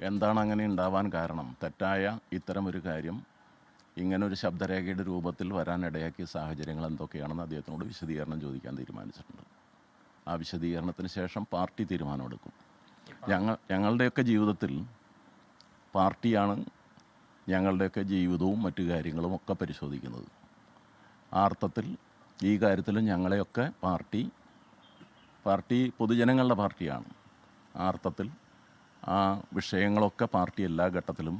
എന്താണ് അങ്ങനെ ഉണ്ടാവാൻ കാരണം? തെറ്റായ ഇത്തരമൊരു കാര്യം ഇങ്ങനൊരു ശബ്ദരേഖയുടെ രൂപത്തിൽ വരാനിടയാക്കിയ സാഹചര്യങ്ങൾ എന്തൊക്കെയാണെന്ന് അദ്ദേഹത്തിനോട് വിശദീകരണം ചോദിക്കാൻ തീരുമാനിച്ചിട്ടുണ്ട്. ആ വിശദീകരണത്തിന് ശേഷം പാർട്ടി തീരുമാനമെടുക്കും. ഞങ്ങളുടെയൊക്കെ ജീവിതത്തിൽ പാർട്ടിയാണ് ഞങ്ങളുടെയൊക്കെ ജീവിതവും മറ്റു കാര്യങ്ങളും ഒക്കെ പരിശോധിക്കുന്നത്. ആ അർത്ഥത്തിൽ ഈ കാര്യത്തിലും ഞങ്ങളെയൊക്കെ പാർട്ടി പൊതുജനങ്ങളുടെ പാർട്ടിയാണ്. ആ അർത്ഥത്തിൽ ആ വിഷയങ്ങളൊക്കെ പാർട്ടി എല്ലാ ഘട്ടത്തിലും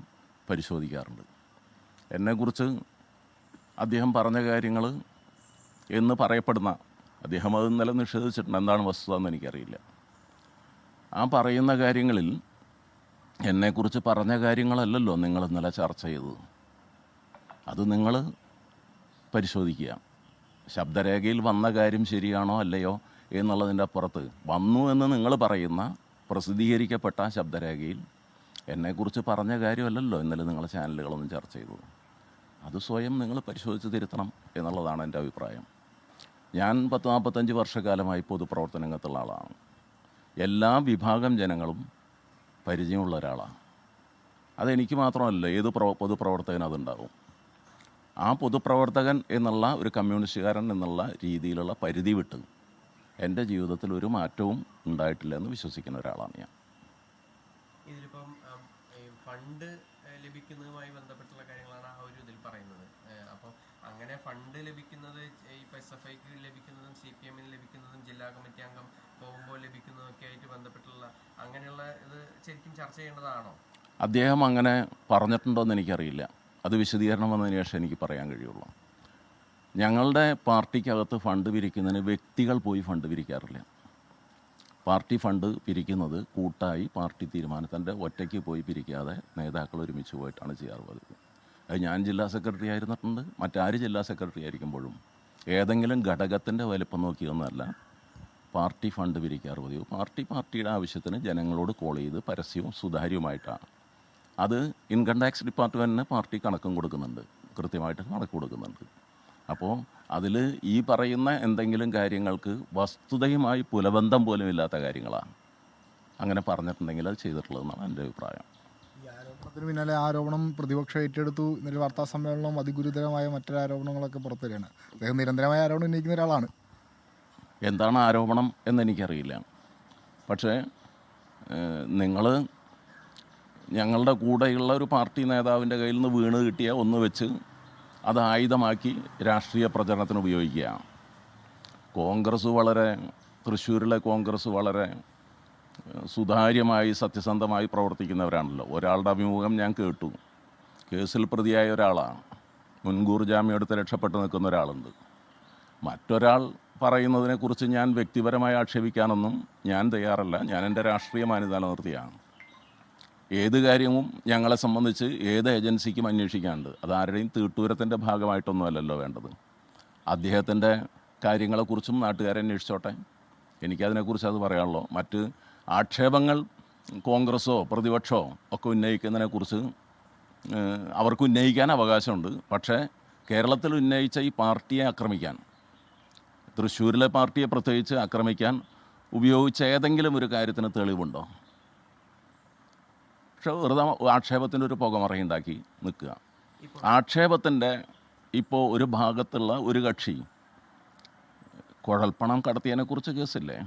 പരിശോധിക്കാറുണ്ട്. എന്നെക്കുറിച്ച് അദ്ദേഹം പറഞ്ഞ കാര്യങ്ങൾ എന്ന് പറയപ്പെടുന്ന, അദ്ദേഹം അത് ഇന്നലെ നിഷേധിച്ചിട്ടുണ്ട്, എന്താണ് വസ്തുത എന്ന് എനിക്കറിയില്ല. ആ പറയുന്ന കാര്യങ്ങളിൽ എന്നെക്കുറിച്ച് പറഞ്ഞ കാര്യങ്ങളല്ലല്ലോ നിങ്ങൾ ഇന്നലെ ചർച്ച ചെയ്തത്. അത് നിങ്ങൾ പരിശോധിക്കുക. ശബ്ദരേഖയിൽ വന്ന കാര്യം ശരിയാണോ അല്ലയോ എന്നുള്ളതിൻ്റെ അപ്പുറത്ത് വന്നു എന്ന് നിങ്ങൾ പറയുന്ന പ്രസിദ്ധീകരിക്കപ്പെട്ട ശബ്ദരേഖയിൽ എന്നെക്കുറിച്ച് പറഞ്ഞ കാര്യമല്ലല്ലോ ഇന്നലെ നിങ്ങളെ ചാനലുകളൊന്നും ചർച്ച ചെയ്തത്. അത് സ്വയം നിങ്ങൾ പരിശോധിച്ച് തിരുത്തണം എന്നുള്ളതാണ് എൻ്റെ അഭിപ്രായം. ഞാൻ 40-45 വർഷക്കാലമായി പൊതുപ്രവർത്തന രംഗത്തുള്ള ആളാണ്. എല്ലാ വിഭാഗം ജനങ്ങളും പരിചയമുള്ള ഒരാളാണ്. അതെനിക്ക് മാത്രമല്ല, ഏത് പൊതുപ്രവർത്തകൻ അതുണ്ടാവും. ആ പൊതുപ്രവർത്തകൻ എന്നുള്ള ഒരു കമ്മ്യൂണിസ്റ്റുകാരൻ എന്നുള്ള രീതിയിലുള്ള പരിധി വിട്ട് എൻ്റെ ജീവിതത്തിൽ ഒരു മാറ്റവും ഉണ്ടായിട്ടില്ല എന്ന് വിശ്വസിക്കുന്ന ഒരാളാണ് ഞാൻ. ഇതിലിപ്പം ഫണ്ട് ലഭിക്കുന്നതുമായി ബന്ധപ്പെട്ടുള്ള കാര്യങ്ങളാണ് ആ ഒരു ഇതിൽ പറയുന്നത്. അപ്പം അങ്ങനെ ഫണ്ട് ലഭിക്കുന്നത് ഇപ്പോൾ SFIക്ക് ലഭിക്കുന്നതും CPM ലഭിക്കുന്നതും ജില്ലാ കമ്മിറ്റി അംഗം പോകുമ്പോൾ ലഭിക്കുന്നതൊക്കെ ആയിട്ട് ബന്ധപ്പെട്ടുള്ള അങ്ങനെയുള്ള ഇത് ശരിക്കും ചർച്ച ചെയ്യേണ്ടതാണോ? അദ്ദേഹം അങ്ങനെ പറഞ്ഞിട്ടുണ്ടോ എന്ന് എനിക്കറിയില്ല. അത് വിശദീകരണം വന്നതിന് ശേഷം എനിക്ക് പറയാൻ കഴിയുള്ളൂ. ഞങ്ങളുടെ പാർട്ടിക്കകത്ത് ഫണ്ട് പിരിക്കുന്നതിന് വ്യക്തികൾ പോയി ഫണ്ട് പിരിക്കാറില്ല. പാർട്ടി ഫണ്ട് പിരിക്കുന്നത് കൂട്ടായി പാർട്ടി തീരുമാനത്തിൻ്റെ ഒറ്റയ്ക്ക് പോയി പിരിക്കാതെ നേതാക്കൾ ഒരുമിച്ച് പോയിട്ടാണ് ചെയ്യാറുള്ളത്. അത് ഞാൻ ജില്ലാ സെക്രട്ടറി ആയിരുന്നിട്ടുണ്ട്, മറ്റാര് ജില്ലാ സെക്രട്ടറി ആയിരിക്കുമ്പോഴും ഏതെങ്കിലും ഘടകത്തിൻ്റെ വലിപ്പം നോക്കിയൊന്നുമല്ല പാർട്ടി ഫണ്ട് പിരിക്കാറ് പതിവ്. പാർട്ടിയുടെ ആവശ്യത്തിന് ജനങ്ങളോട് കോൾ ചെയ്ത് പരസ്യവും സുതാര്യവുമായിട്ടാണ്. അത് ഇൻകം ടാക്സ് ഡിപ്പാർട്ട്മെൻറ്റിന് പാർട്ടി കണക്കും കൊടുക്കുന്നുണ്ട്, കൃത്യമായിട്ട് കണക്ക് കൊടുക്കുന്നുണ്ട്. അപ്പോൾ അതിൽ ഈ പറയുന്ന എന്തെങ്കിലും കാര്യങ്ങൾക്ക് വസ്തുതയുമായി പുലബന്ധം പോലും ഇല്ലാത്ത കാര്യങ്ങളാണ്. അങ്ങനെ പറഞ്ഞിട്ടുണ്ടെങ്കിൽ അത് ചെയ്തിട്ടുള്ളതെന്നാണ് എൻ്റെ അഭിപ്രായം. ഈ ആരോപണത്തിന് പിന്നാലെ ആരോപണം പ്രതിപക്ഷം ഏറ്റെടുത്തു. ഇന്നലെ വാർത്താ സമ്മേളനം അതിഗുരുതരമായ മറ്റൊരു ആരോപണങ്ങളൊക്കെ പുറത്തു വരികയാണ്. അദ്ദേഹം നിരന്തരമായ ആരോപണം ഉന്നയിക്കുന്ന ഒരാളാണ്. എന്താണ് ആരോപണം എന്നെനിക്കറിയില്ല. പക്ഷേ നിങ്ങൾ ഞങ്ങളുടെ കൂടെയുള്ള ഒരു പാർട്ടി നേതാവിൻ്റെ കയ്യിൽ നിന്ന് വീണ് കിട്ടിയ ഒന്ന് വെച്ച് അത് ആയുധമാക്കി രാഷ്ട്രീയ പ്രചരണത്തിന് ഉപയോഗിക്കുക. തൃശ്ശൂരിലെ കോൺഗ്രസ് വളരെ സുതാര്യമായി സത്യസന്ധമായി പ്രവർത്തിക്കുന്നവരാണല്ലോ. ഒരാളുടെ അഭിമുഖം ഞാൻ കേട്ടു. കേസിൽ പ്രതിയായ ഒരാളാണ്, മുൻകൂർ ജാമ്യം എടുത്ത് രക്ഷപ്പെട്ട് നിൽക്കുന്ന ഒരാളുണ്ട്. മറ്റൊരാൾ പറയുന്നതിനെക്കുറിച്ച് ഞാൻ വ്യക്തിപരമായി ആക്ഷേപിക്കാനൊന്നും ഞാൻ തയ്യാറല്ല. ഞാൻ എൻ്റെ രാഷ്ട്രീയ മാന്യത നിലനിർത്തിയാണ്. ഏത് കാര്യവും ഞങ്ങളെ സംബന്ധിച്ച് ഏത് ഏജൻസിക്കും അന്വേഷിക്കാനുണ്ട്. അതാരുടെയും തീട്ടൂരത്തിൻ്റെ ഭാഗമായിട്ടൊന്നുമല്ലല്ലോ വേണ്ടത്. അദ്ദേഹത്തിൻ്റെ കാര്യങ്ങളെക്കുറിച്ചും നാട്ടുകാരെ അന്വേഷിച്ചോട്ടെ, എനിക്കതിനെക്കുറിച്ച് അത് പറയാനുള്ളൂ. മറ്റ് ആക്ഷേപങ്ങൾ കോൺഗ്രസ്സോ പ്രതിപക്ഷമോ ഒക്കെ ഉന്നയിക്കുന്നതിനെക്കുറിച്ച് അവർക്ക് ഉന്നയിക്കാൻ അവകാശമുണ്ട്. പക്ഷേ കേരളത്തിൽ ഉന്നയിച്ച ഈ പാർട്ടിയെ ആക്രമിക്കാൻ, തൃശ്ശൂരിലെ പാർട്ടിയെ പ്രത്യേകിച്ച് ആക്രമിക്കാൻ ഉപയോഗിച്ച ഏതെങ്കിലും ഒരു കാര്യത്തിന് തെളിവുണ്ടോ? പക്ഷേ വെറുതെ ആക്ഷേപത്തിൻ്റെ ഒരു പുകമറയുണ്ടാക്കി നിൽക്കുക. ആക്ഷേപത്തിൻ്റെ ഇപ്പോൾ ഒരു ഭാഗത്തുള്ള ഒരു കക്ഷി കുഴൽപ്പണം കടത്തിയതിനെക്കുറിച്ച് കേസില്ലേ?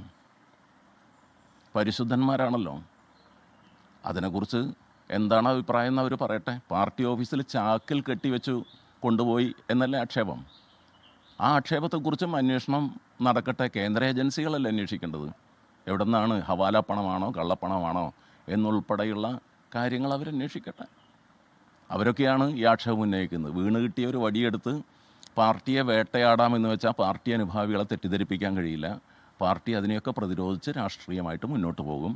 പരിശുദ്ധന്മാരാണല്ലോ. അതിനെക്കുറിച്ച് എന്താണ് അഭിപ്രായം എന്ന് അവർ പറയട്ടെ. പാർട്ടി ഓഫീസിൽ ചാക്കിൽ കെട്ടിവെച്ചു കൊണ്ടുപോയി എന്നല്ലേ ആക്ഷേപം. ആ ആക്ഷേപത്തെക്കുറിച്ചും അന്വേഷണം നടക്കട്ടെ. കേന്ദ്ര ഏജൻസികളല്ലേ അന്വേഷിക്കേണ്ടത്. എവിടെ നിന്നാണ്, ഹവാല പണമാണോ കള്ളപ്പണമാണോ എന്നുൾപ്പെടെയുള്ള കാര്യങ്ങൾ അവരന്വേഷിക്കട്ടെ. അവരൊക്കെയാണ് ഈ ആക്ഷേപം ഉന്നയിക്കുന്നത്. വീണ് കിട്ടിയ ഒരു വടിയെടുത്ത് പാർട്ടിയെ വേട്ടയാടാമെന്ന് വെച്ചാൽ പാർട്ടി അനുഭാവികളെ തെറ്റിദ്ധരിപ്പിക്കാൻ കഴിയില്ല. പാർട്ടി അതിനെയൊക്കെ പ്രതിരോധിച്ച് രാഷ്ട്രീയമായിട്ട് മുന്നോട്ട് പോകും.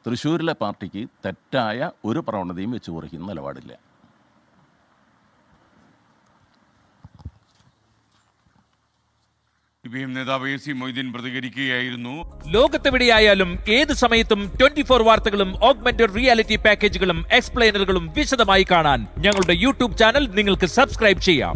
തൃശ്ശൂരിലെ പാർട്ടിക്ക് തെറ്റായ ഒരു പ്രവണതയും വെച്ച് കുറിക്കുന്ന നിലപാടില്ല. നേതാവ് AC മൊയ്തീൻ പ്രതികരിക്കുകയായിരുന്നു. ലോകത്തെവിടെയായാലും ഏത് സമയത്തും 24 വാർത്തകളും ഓഗ്മെന്റഡ് റിയാലിറ്റി പാക്കേജുകളും എക്സ്പ്ലെയിനറുകളും വിശദമായി കാണാൻ ഞങ്ങളുടെ YouTube ചാനൽ നിങ്ങൾക്ക് സബ്സ്ക്രൈബ് ചെയ്യാം.